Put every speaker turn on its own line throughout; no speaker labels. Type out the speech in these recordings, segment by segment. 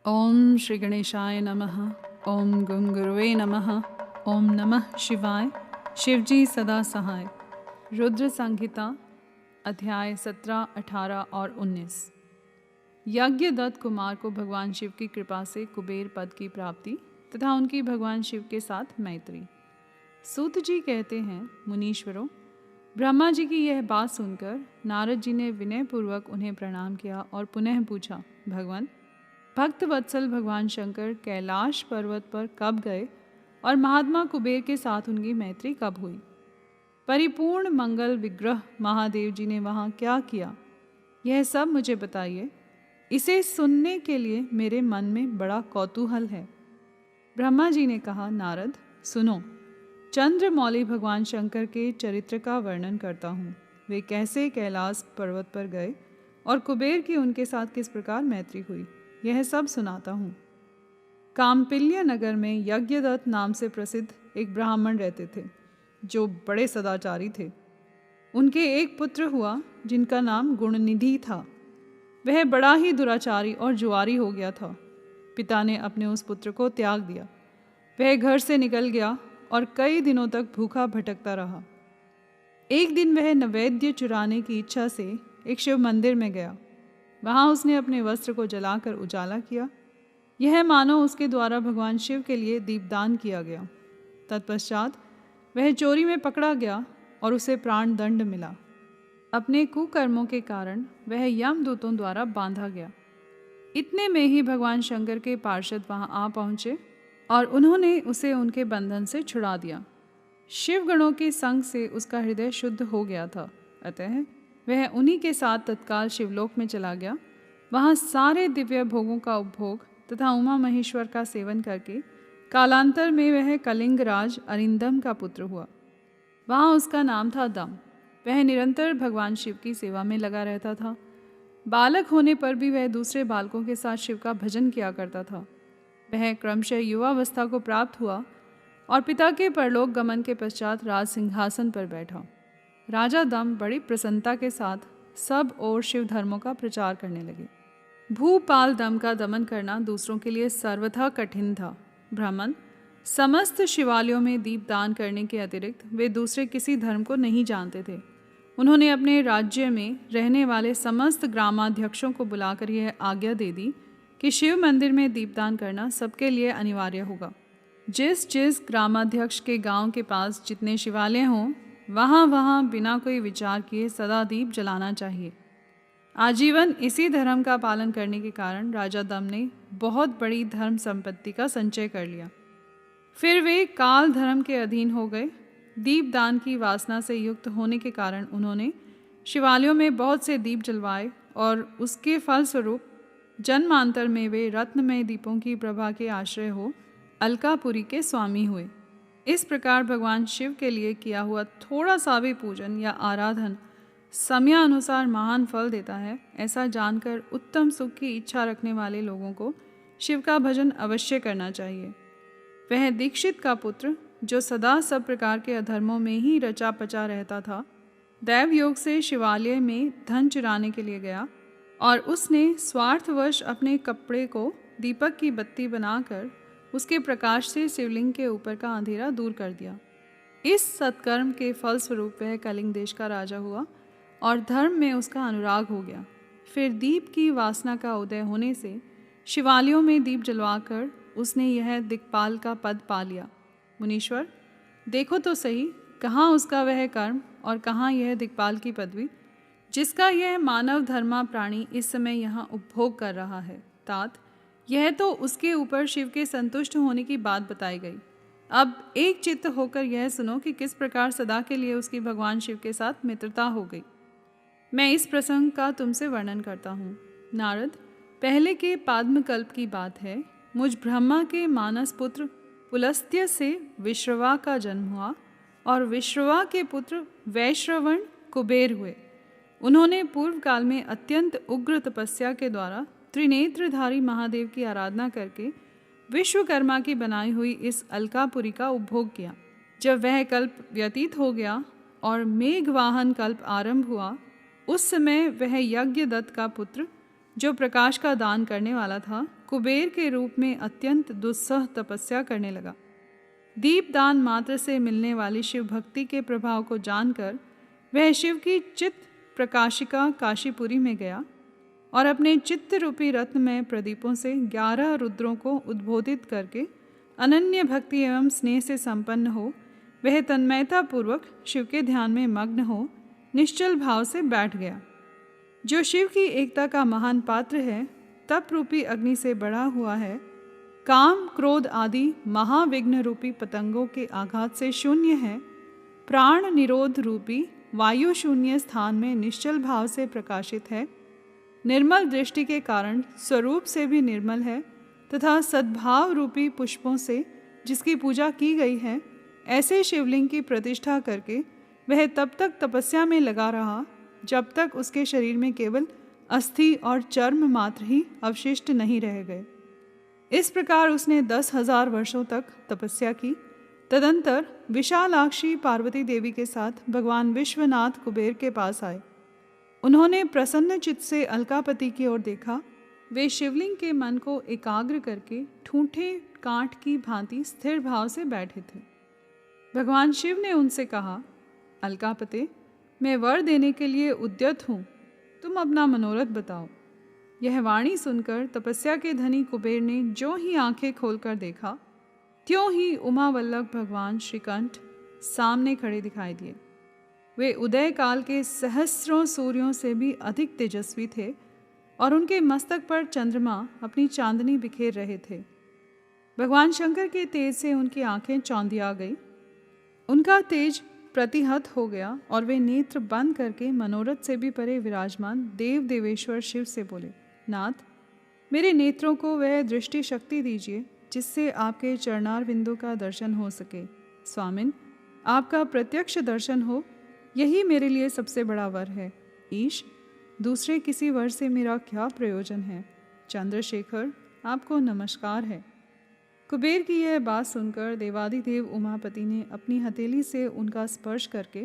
ओम श्री गणेशाय नमः। ओम गं गुरुवे नमः। ओम नमः शिवाय। शिवजी सदा सहाय। रुद्र संहिता अध्याय 17, 18 और 19। यज्ञदत्त कुमार को भगवान शिव की कृपा से कुबेर पद की प्राप्ति तथा उनकी भगवान शिव के साथ मैत्री। सूत जी कहते हैं, मुनीश्वरों, ब्रह्मा जी की यह बात सुनकर नारद जी ने विनयपूर्वक उन्हें प्रणाम किया और पुनः पूछा, भगवान, भक्त वत्सल भगवान शंकर कैलाश पर्वत पर कब गए और महात्मा कुबेर के साथ उनकी मैत्री कब हुई? परिपूर्ण मंगल विग्रह महादेव जी ने वहाँ क्या किया? यह सब मुझे बताइए। इसे सुनने के लिए मेरे मन में बड़ा कौतूहल है। ब्रह्मा जी ने कहा, नारद सुनो, चंद्रमौली भगवान शंकर के चरित्र का वर्णन करता हूँ। वे कैसे कैलाश पर्वत पर गए और कुबेर की उनके साथ किस प्रकार मैत्री हुई, यह सब सुनाता हूँ। काम्पिल्य नगर में यज्ञदत्त नाम से प्रसिद्ध एक ब्राह्मण रहते थे, जो बड़े सदाचारी थे। उनके एक पुत्र हुआ जिनका नाम गुणनिधि था। वह बड़ा ही दुराचारी और जुआरी हो गया था। पिता ने अपने उस पुत्र को त्याग दिया। वह घर से निकल गया और कई दिनों तक भूखा भटकता रहा। एक दिन वह नैवेद्य चुराने की इच्छा से एक शिव मंदिर में गया। वहाँ उसने अपने वस्त्र को जलाकर उजाला किया। यह मानो उसके द्वारा भगवान शिव के लिए दीपदान किया गया। तत्पश्चात वह चोरी में पकड़ा गया और उसे प्राण दंड मिला। अपने कुकर्मों के कारण वह यमदूतों द्वारा बांधा गया। इतने में ही भगवान शंकर के पार्षद वहाँ आ पहुँचे और उन्होंने उसे उनके बंधन से छुड़ा दिया। शिवगणों के संग से उसका हृदय शुद्ध हो गया था, अतः वह उन्हीं के साथ तत्काल शिवलोक में चला गया। वहाँ सारे दिव्य भोगों का उपभोग तथा उमा महेश्वर का सेवन करके कालांतर में वह कलिंगराज अरिंदम का पुत्र हुआ। वहाँ उसका नाम था दम। वह निरंतर भगवान शिव की सेवा में लगा रहता था। बालक होने पर भी वह दूसरे बालकों के साथ शिव का भजन किया करता था। वह क्रमशः युवावस्था को प्राप्त हुआ और पिता के परलोक गमन के पश्चात राज सिंहासन पर बैठा। राजा दम बड़ी प्रसन्नता के साथ सब ओर शिव धर्मों का प्रचार करने लगे। भूपाल दम का दमन करना दूसरों के लिए सर्वथा कठिन था। ब्राह्मण समस्त शिवालयों में दीपदान करने के अतिरिक्त वे दूसरे किसी धर्म को नहीं जानते थे। उन्होंने अपने राज्य में रहने वाले समस्त ग्रामाध्यक्षों को बुलाकर यह आज्ञा दे दी कि शिव मंदिर में दीपदान करना सबके लिए अनिवार्य होगा। जिस जिस ग्रामाध्यक्ष के गांव के पास जितने शिवालय हों, वहाँ वहाँ बिना कोई विचार किए सदा दीप जलाना चाहिए। आजीवन इसी धर्म का पालन करने के कारण राजा दम ने बहुत बड़ी धर्म संपत्ति का संचय कर लिया। फिर वे काल धर्म के अधीन हो गए। दीपदान की वासना से युक्त होने के कारण उन्होंने शिवालयों में बहुत से दीप जलवाए और उसके फलस्वरूप जन्मांतर में वे रत्नमय दीपों की प्रभा के आश्रय हो अलकापुरी के स्वामी हुए। इस प्रकार भगवान शिव के लिए किया हुआ थोड़ा सा भी पूजन या आराधन समयानुसार महान फल देता है, ऐसा जानकर उत्तम सुख की इच्छा रखने वाले लोगों को शिव का भजन अवश्य करना चाहिए। वह दीक्षित का पुत्र, जो सदा सब प्रकार के अधर्मों में ही रचा पचा रहता था, दैव योग से शिवालय में धन चुराने के लिए गया और उसने स्वार्थवश अपने कपड़े को दीपक की बत्ती बनाकर उसके प्रकाश से शिवलिंग के ऊपर का अंधेरा दूर कर दिया। इस सत्कर्म के फलस्वरूप वह कलिंग देश का राजा हुआ और धर्म में उसका अनुराग हो गया। फिर दीप की वासना का उदय होने से शिवालयों में दीप जलवाकर उसने यह दिक्पाल का पद पा लिया। मुनीश्वर, देखो तो सही, कहाँ उसका वह कर्म और कहाँ यह दिक्पाल की पदवी, जिसका यह मानव धर्मा प्राणी इस समय यहाँ उपभोग कर रहा है। तात, यह तो उसके ऊपर शिव के संतुष्ट होने की बात बताई गई। अब एक चित्त होकर यह सुनो कि किस प्रकार सदा के लिए उसकी भगवान शिव के साथ मित्रता हो गई। मैं इस प्रसंग का तुमसे वर्णन करता हूँ। नारद, पहले के पाद्मकल्प की बात है। मुझ ब्रह्मा के मानस पुत्र पुलस्त्य से विश्रवा का जन्म हुआ और विश्रवा के पुत्र वैश्रवण कुबेर हुए। उन्होंने पूर्व काल में अत्यंत उग्र तपस्या के द्वारा त्रिनेत्रधारी महादेव की आराधना करके विश्वकर्मा की बनाई हुई इस अलकापुरी का उपभोग किया। जब वह कल्प व्यतीत हो गया और मेघवाहन कल्प आरंभ हुआ, उस समय वह यज्ञदत्त का पुत्र जो प्रकाश का दान करने वाला था, कुबेर के रूप में अत्यंत दुस्सह तपस्या करने लगा। दीपदान मात्र से मिलने वाली शिव भक्ति के प्रभाव को जानकर वह शिव की चित्त प्रकाशिका काशीपुरी में गया और अपने चित्त रूपी रत्न में प्रदीपों से 11 रुद्रों को उद्बोधित करके अनन्य भक्ति एवं स्नेह से संपन्न हो वह तन्मयता पूर्वक शिव के ध्यान में मग्न हो निश्चल भाव से बैठ गया। जो शिव की एकता का महान पात्र है, तप रूपी अग्नि से बढ़ा हुआ है, काम क्रोध आदि महाविघ्न रूपी पतंगों के आघात से शून्य है, प्राण निरोध रूपी वायु शून्य स्थान में निश्चल भाव से प्रकाशित है, निर्मल दृष्टि के कारण स्वरूप से भी निर्मल है तथा सद्भाव रूपी पुष्पों से जिसकी पूजा की गई है, ऐसे शिवलिंग की प्रतिष्ठा करके वह तब तक तपस्या में लगा रहा जब तक उसके शरीर में केवल अस्थि और चर्म मात्र ही अवशिष्ट नहीं रह गए। इस प्रकार उसने 10,000 वर्षों तक तपस्या की। तदंतर विशालाक्षी पार्वती देवी के साथ भगवान विश्वनाथ कुबेर के पास आए। उन्होंने प्रसन्न चित्त से अलकापति की ओर देखा। वे शिवलिंग के मन को एकाग्र करके ठूंठे कांट की भांति स्थिर भाव से बैठे थे। भगवान शिव ने उनसे कहा, अलकापते, मैं वर देने के लिए उद्यत हूँ, तुम अपना मनोरथ बताओ। यह वाणी सुनकर तपस्या के धनी कुबेर ने जो ही आंखें खोलकर देखा, त्यों ही उमावल्लभ भगवान श्रीकंठ सामने खड़े दिखाई दिए। वे उदय काल के सहस्रों सूर्यों से भी अधिक तेजस्वी थे और उनके मस्तक पर चंद्रमा अपनी चांदनी बिखेर रहे थे। भगवान शंकर के तेज से उनकी आंखें चौंधिया गई, उनका तेज प्रतिहत हो गया और वे नेत्र बंद करके मनोरथ से भी परे विराजमान देव देवेश्वर शिव से बोले, नाथ, मेरे नेत्रों को वह दृष्टि शक्ति दीजिए जिससे आपके चरणार बिंदु का दर्शन हो सके। स्वामिन, आपका प्रत्यक्ष दर्शन हो, यही मेरे लिए सबसे बड़ा वर है। ईश, दूसरे किसी वर से मेरा क्या प्रयोजन है। चंद्रशेखर, आपको नमस्कार है। कुबेर की यह बात सुनकर देवादिदेव उमापति ने अपनी हथेली से उनका स्पर्श करके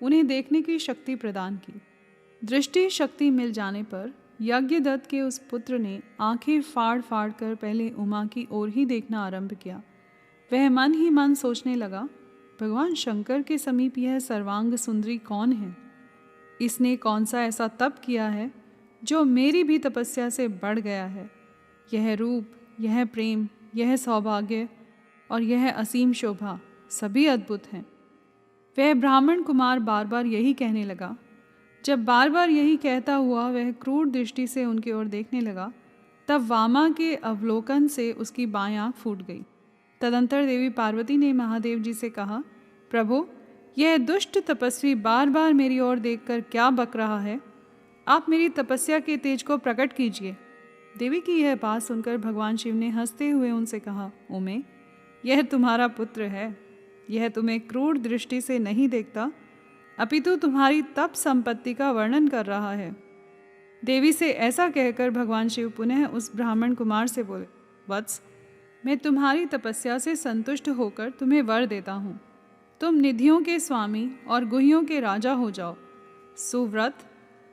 उन्हें देखने की शक्ति प्रदान की। दृष्टि शक्ति मिल जाने पर यज्ञदत्त के उस पुत्र ने आंखें फाड़ फाड़ कर पहले उमा की ओर ही देखना आरंभ किया। वह मन ही मन सोचने लगा, भगवान शंकर के समीप यह सर्वांग सुंदरी कौन है? इसने कौन सा ऐसा तप किया है जो मेरी भी तपस्या से बढ़ गया है? यह रूप, यह प्रेम, यह सौभाग्य और यह असीम शोभा सभी अद्भुत हैं। वह ब्राह्मण कुमार बार बार यही कहने लगा। जब बार बार यही कहता हुआ वह क्रूर दृष्टि से उनकी ओर देखने लगा, तब वामा के अवलोकन से उसकी बाएं आंख फूट गई। तदंतर देवी पार्वती ने महादेव जी से कहा, प्रभु, यह दुष्ट तपस्वी बार बार मेरी ओर देखकर क्या बक रहा है? आप मेरी तपस्या के तेज को प्रकट कीजिए। देवी की यह बात सुनकर भगवान शिव ने हंसते हुए उनसे कहा, उमे, यह तुम्हारा पुत्र है। यह तुम्हें क्रूर दृष्टि से नहीं देखता, अपितु तुम्हारी तप संपत्ति का वर्णन कर रहा है। देवी से ऐसा कहकर भगवान शिव पुनः उस ब्राह्मण कुमार से बोले, वत्स, मैं तुम्हारी तपस्या से संतुष्ट होकर तुम्हें वर देता हूँ। तुम निधियों के स्वामी और गुहियों के राजा हो जाओ। सुव्रत,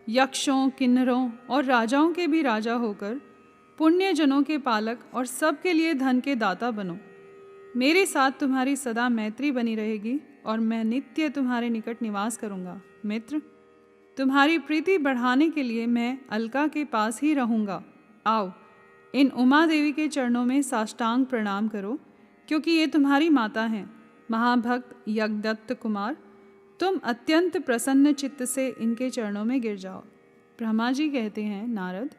यक्षों, किन्नरों और राजाओं के भी राजा होकर पुण्य जनों के पालक और सबके लिए धन के दाता बनो। मेरे साथ तुम्हारी सदा मैत्री बनी रहेगी और मैं नित्य तुम्हारे निकट निवास करूँगा। मित्र, तुम्हारी प्रीति बढ़ाने के लिए मैं अलका के पास ही रहूँगा। आओ, इन उमा देवी के चरणों में साष्टांग प्रणाम करो, क्योंकि ये तुम्हारी माता हैं। महाभक्त यज्ञदत्त कुमार, तुम अत्यंत प्रसन्न चित्त से इनके चरणों में गिर जाओ। ब्रह्मा जी कहते हैं, नारद,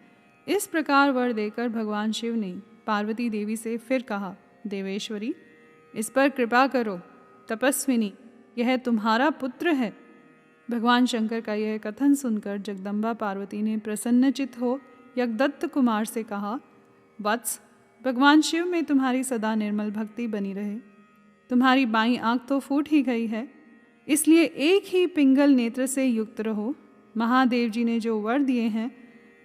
इस प्रकार वर देकर भगवान शिव ने पार्वती देवी से फिर कहा, देवेश्वरी, इस पर कृपा करो। तपस्विनी, यह तुम्हारा पुत्र है। भगवान शंकर का यह कथन सुनकर जगदम्बा पार्वती ने प्रसन्नचित्त हो यज्ञदत्त कुमार से कहा, वत्स, भगवान शिव में तुम्हारी सदा निर्मल भक्ति बनी रहे। तुम्हारी बाईं आंख तो फूट ही गई है, इसलिए एक ही पिंगल नेत्र से युक्त रहो। महादेव जी ने जो वर दिए हैं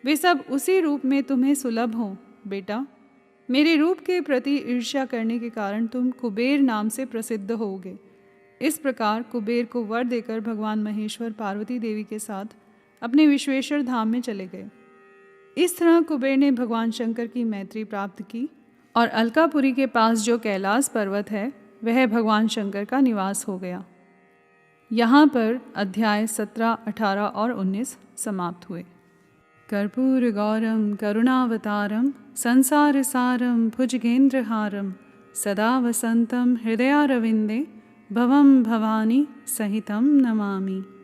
वे सब उसी रूप में तुम्हें सुलभ हों। बेटा, मेरे रूप के प्रति ईर्ष्या करने के कारण तुम कुबेर नाम से प्रसिद्ध होगे। इस प्रकार कुबेर को वर देकर भगवान महेश्वर पार्वती देवी के साथ अपने विश्वेश्वर धाम में चले गए। इस तरह कुबेर ने भगवान शंकर की मैत्री प्राप्त की और अलकापुरी के पास जो कैलाश पर्वत है वह भगवान शंकर का निवास हो गया। यहाँ पर अध्याय 17, 18 और 19 समाप्त हुए। कर्पूर गौरम करुणावतारम संसार सारम भुजगेंद्रहारम सदा वसंतम हृदयारविंदे भवम भवानी सहितम नमामि।